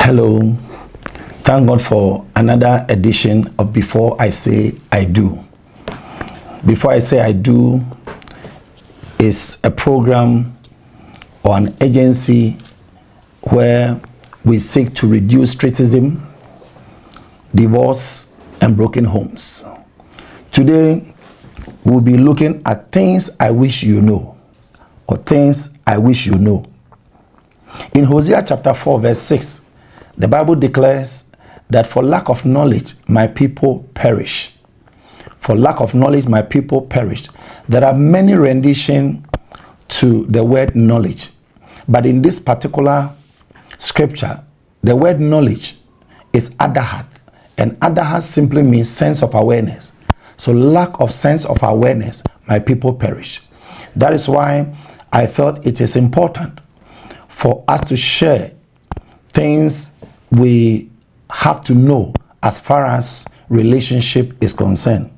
Hello, thank God for another edition of Before I Say I Do. Before I Say I Do is a program or an agency where we seek to reduce criticism, divorce, and broken homes. Today, we'll be looking at things I wish you know, or things I wish you know. In Hosea chapter 4, verse 6, the Bible declares that for lack of knowledge, my people perish. For lack of knowledge, my people perish. There are many renditions to the word knowledge. But in this particular scripture, the word knowledge is adahat. And adahat simply means sense of awareness. So lack of sense of awareness, my people perish. That is why I felt it is important for us to share things we have to know as far as relationship is concerned.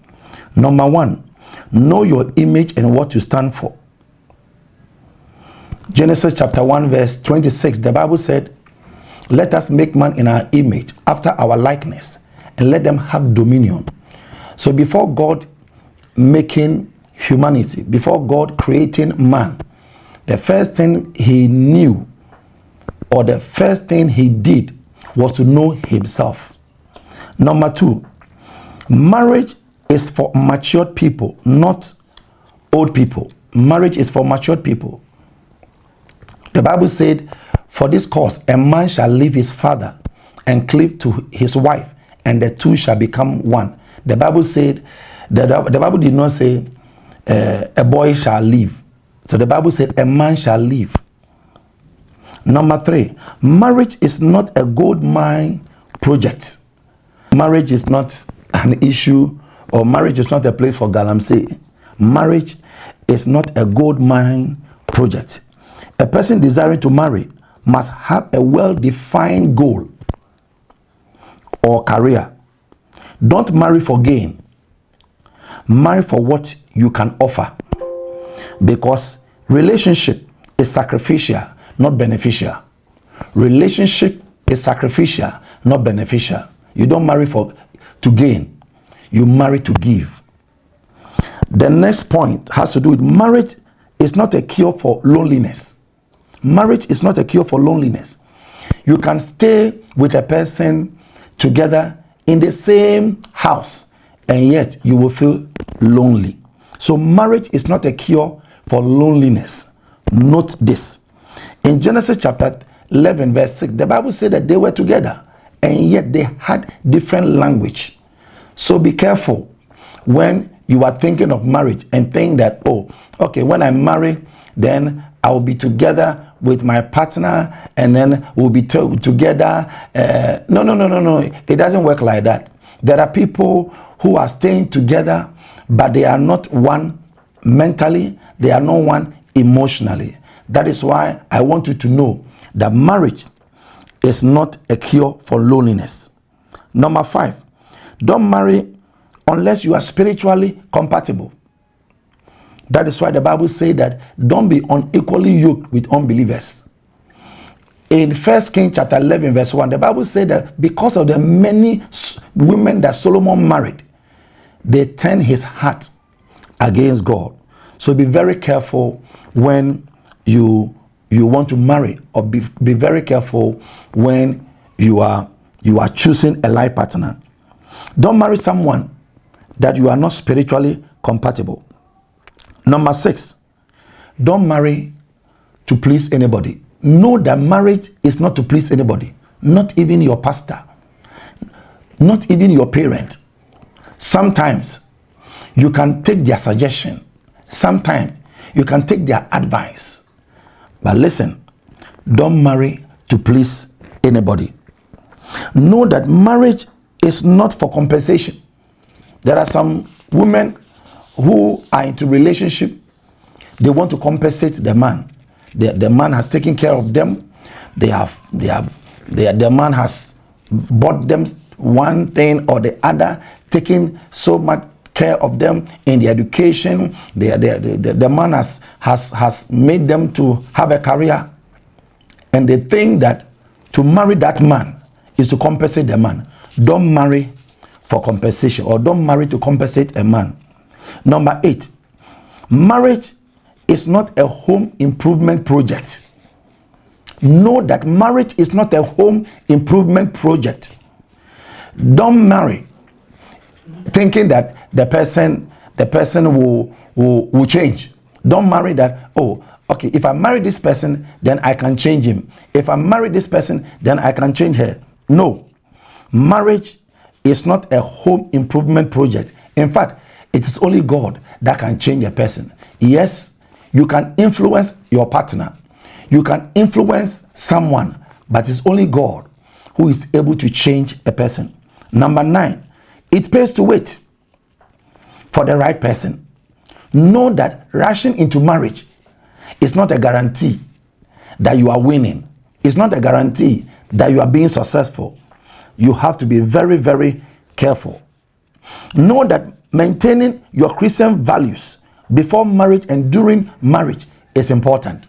Number one, know your image and what you stand for. Genesis chapter 1 verse 26, the Bible said, let us make man in our image, after our likeness, and let them have dominion. So before God making humanity, before God creating man, the first thing he knew, or the first thing he did, was to know himself. Number two, marriage is for matured people, not old people. Marriage is for matured people. The Bible said, for this cause, a man shall leave his father and cleave to his wife, and the two shall become one. The Bible said, the Bible did not say a boy shall leave. So the Bible said a man shall leave. Number three, marriage is not a gold mine project. Marriage is not an issue, or marriage is not a place for galamsey. Marriage is not a gold mine project. A person desiring to marry must have a well-defined goal or career. Don't marry for gain. Marry for what you can offer. Because relationship is sacrificial, not beneficial. Relationship is sacrificial, not beneficial. You don't marry to gain. You marry to give. The next point has to do with marriage is not a cure for loneliness. Marriage is not a cure for loneliness. You can stay with a person together in the same house, and yet you will feel lonely. So marriage is not a cure for loneliness. Note this. In Genesis chapter 11 verse 6, the Bible said that they were together, and yet they had different language. So be careful when you are thinking of marriage and think that, oh, okay, when I marry, then I will be together with my partner, and then we'll be together. No. It doesn't work like that. There are people who are staying together, but they are not one mentally, they are not one emotionally. That is why I want you to know that marriage is not a cure for loneliness. Number five, don't marry unless you are spiritually compatible. That is why the Bible says that don't be unequally yoked with unbelievers. In 1 Kings chapter 11 verse 1, the Bible said that because of the many women that Solomon married, they turned his heart against God. So be very careful when you want to marry, or be very careful when you are choosing a life partner. Don't marry someone that you are not spiritually compatible. Number six, don't marry to please anybody. Know that marriage is not to please anybody, not even your pastor, not even your parent. Sometimes you can take their suggestion, sometimes you can take their advice. But listen, don't marry to please anybody. Know that marriage is not for compensation. There are some women who are into relationship, they want to compensate the man. The man has taken care of them. The man has bought them one thing or the other, taking so much care of them in the education. The man has made them to have a career, and they think that to marry that man is to compensate the man. Don't marry for compensation, or don't marry to compensate a man. Number 8, marriage is not a home improvement project. Know that marriage is not a home improvement project. Don't marry thinking that the person will change. Don't marry that, oh, okay, if I marry this person, then I can change him. If I marry this person, then I can change her. No. Marriage is not a home improvement project. In fact, it is only God that can change a person. Yes, you can influence your partner. You can influence someone, but it's only God who is able to change a person. Number 9, it pays to wait for the right person. Know that rushing into marriage is not a guarantee that you are winning. It's not a guarantee that you are being successful. You have to be very, very careful. Know that maintaining your Christian values before marriage and during marriage is important.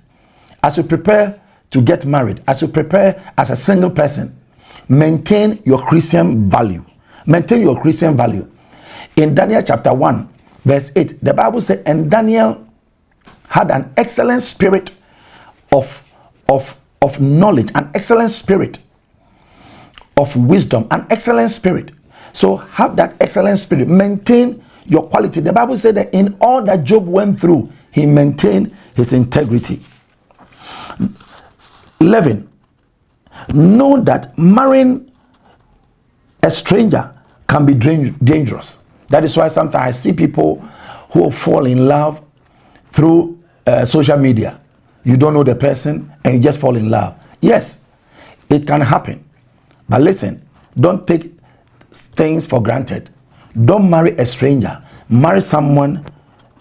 As you prepare to get married, as you prepare as a single person, maintain your Christian value. Maintain your Christian value. In Daniel chapter 1, verse 8, the Bible said, and Daniel had an excellent spirit of knowledge, an excellent spirit of wisdom, an excellent spirit. So have that excellent spirit. Maintain your quality. The Bible said that in all that Job went through, he maintained his integrity. 11. Know that marrying a stranger can be dangerous. That is why sometimes I see people who fall in love through social media. You don't know the person and you just fall in love. Yes, it can happen. But listen, don't take things for granted. Don't marry a stranger. Marry someone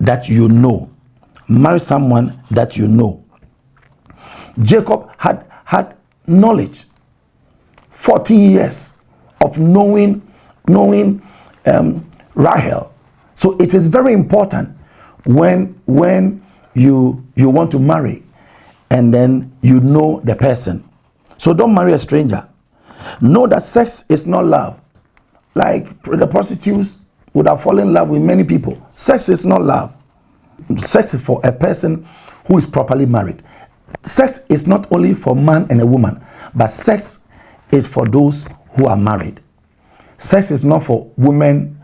that you know. Marry someone that you know. Jacob had knowledge, 14 years of knowing Rahel. So it is very important when you want to marry and then you know the person. So don't marry a stranger. Know that sex is not love. Like the prostitutes would have fallen in love with many people. Sex is not love. Sex is for a person who is properly married. Sex is not only for man and a woman, but sex is for those who are married. Sex is not for women,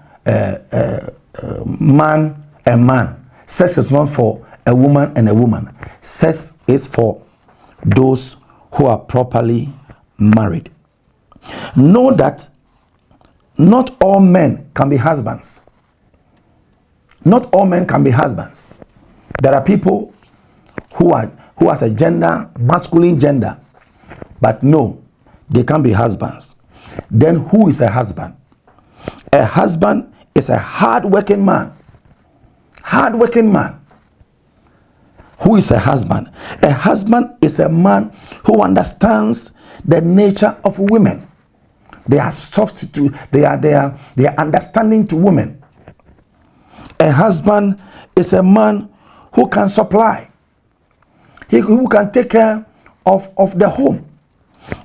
man and man. Sex is not for a woman and a woman. Sex is for those who are properly married. Know that not all men can be husbands. Not all men can be husbands. There are people who has a gender, masculine gender, but no, they can't be husbands. Then who is a husband? A husband is a hard-working man. Hard-working man. Who is a husband? A husband is a man who understands the nature of women. They are soft to, they are understanding to women. A husband is a man who can supply. Who can take care of the home.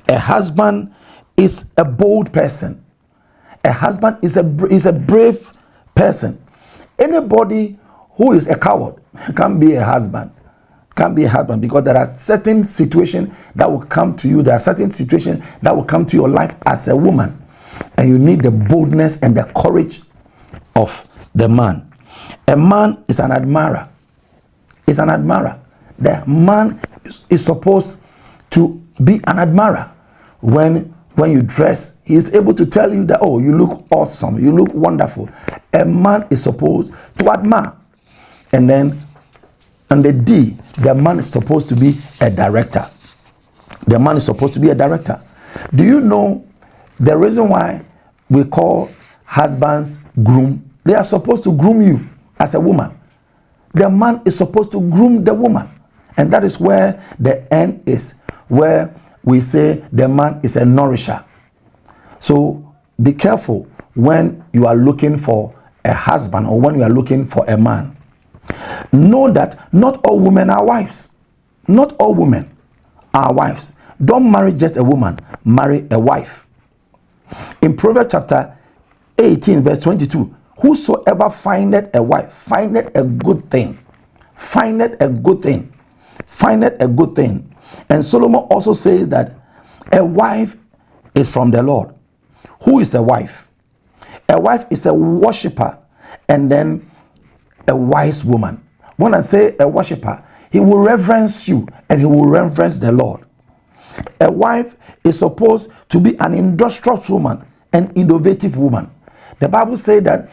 A husband is a bold person. A husband is a brave person. Anybody who is a coward can't be a husband. Can't be a husband, because there are certain situations that will come to you. There are certain situations that will come to your life as a woman, and you need the boldness and the courage of the man. A man is an admirer. Is an admirer. The man is supposed to be an admirer. When you dress, he is able to tell you that, oh, you look awesome, you look wonderful. A man is supposed to admire. And then on the D, the man is supposed to be a director. The man is supposed to be a director. Do you know the reason why we call husbands groom? They are supposed to groom you as a woman. The man is supposed to groom the woman. And that is where the end is, where we say the man is a nourisher. So be careful when you are looking for a husband or when you are looking for a man. Know that not all women are wives. Not all women are wives. Don't marry just a woman, marry a wife. In Proverbs chapter 18, verse 22, whosoever findeth a wife, findeth a good thing, findeth a good thing, findeth a good thing. And Solomon also says that a wife is from the Lord. Who is a wife? A wife is a worshiper and then a wise woman. When I say a worshiper, he will reverence you and he will reverence the Lord. A wife is supposed to be an industrious woman, an innovative woman. The Bible says that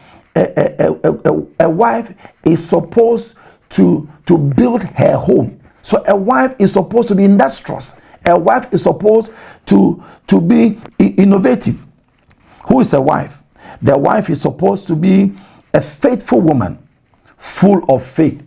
a wife is supposed to build her home. So a wife is supposed to be industrious. A wife is supposed to be innovative. Who is a wife? The wife is supposed to be a faithful woman, full of faith.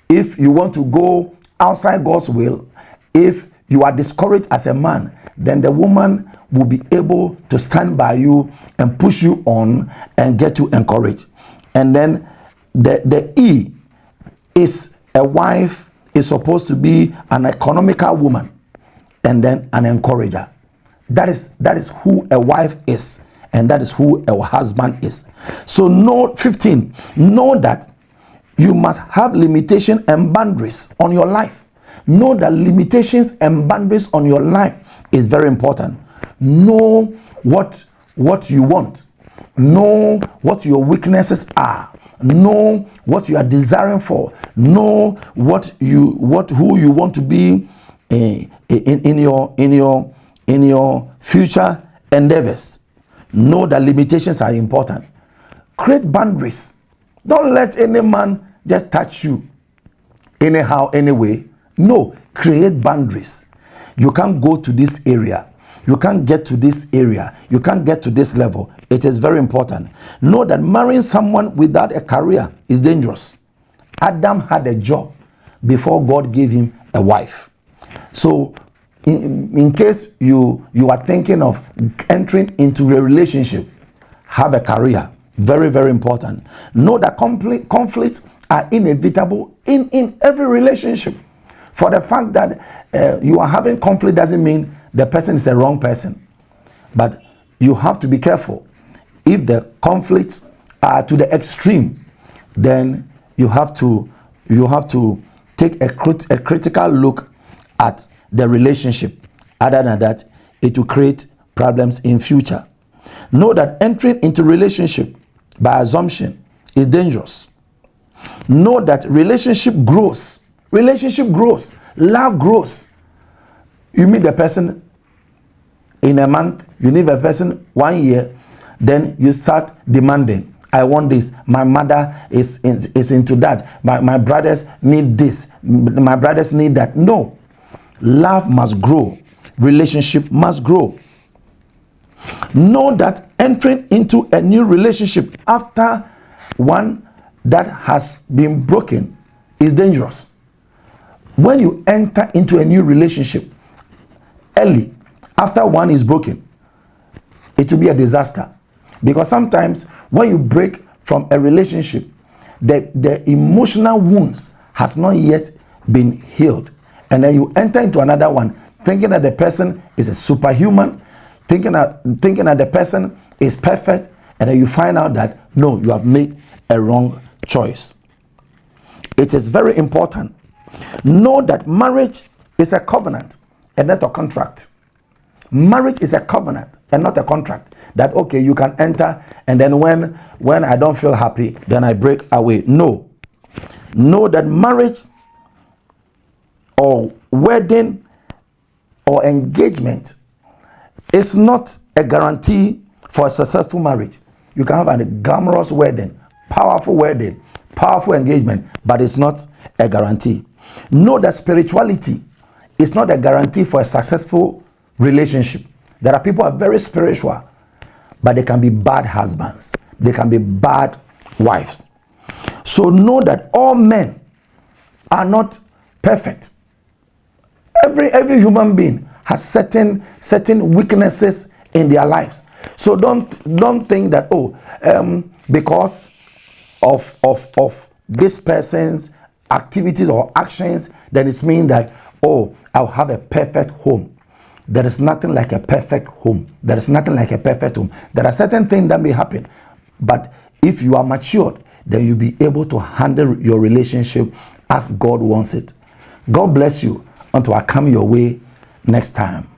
If you want to go outside God's will, if you are discouraged as a man, then the woman will be able to stand by you and push you on and get you encouraged. And then the E is a wife is supposed to be an economical woman and then an encourager. That is who a wife is, and that is who a husband is. So note 15, know that you must have limitation and boundaries on your life. Know that limitations and boundaries on your life is very important. Know what you want. Know what your weaknesses are. Know what you are desiring for. Know who you want to be in your future endeavors. Know that limitations are important. Create boundaries. Don't let any man just touch you anyhow, anyway. No, create boundaries. You can't go to this area. You can't get to this area. You can't get to this level. It is very important. Know that marrying someone without a career is dangerous. Adam had a job before God gave him a wife. So in case you are thinking of entering into a relationship, have a career. Very, very important. Know that conflicts are inevitable in every relationship. For the fact that you are having conflict doesn't mean the person is a wrong person. But you have to be careful. If the conflicts are to the extreme, then you have to take a critical look at the relationship. Other than that, it will create problems in future. Know that entering into relationship by assumption is dangerous. Know that relationship grows. Relationship grows. Love grows. You meet the person in a month, you meet a person 1 year, then you start demanding. I want this. My mother is into that. My brothers need this. My brothers need that. No. Love must grow. Relationship must grow. Know that entering into a new relationship after one that has been broken is dangerous. When you enter into a new relationship early, after one is broken, it will be a disaster. Because sometimes when you break from a relationship, the emotional wounds has not yet been healed. And then you enter into another one thinking that the person is a superhuman, thinking that the person is perfect, and then you find out that no, you have made a wrong choice. It is very important. Know that marriage is a covenant and not a contract. Marriage is a covenant and not a contract. That okay, you can enter, and then when I don't feel happy, then I break away. No. Know that marriage or wedding or engagement is not a guarantee for a successful marriage. You can have a glamorous wedding, powerful engagement, but it's not a guarantee. Know that spirituality is not a guarantee for a successful relationship. There are people who are very spiritual, but they can be bad husbands. They can be bad wives. So know that all men are not perfect. Every human being has certain weaknesses in their lives. So don't think that because of this person's activities or actions, then it means that I'll have a perfect home. There is nothing like a perfect home. There is nothing like a perfect home. There are certain things that may happen, but if you are matured, then you'll be able to handle your relationship as God wants it. God bless you until I come your way next time.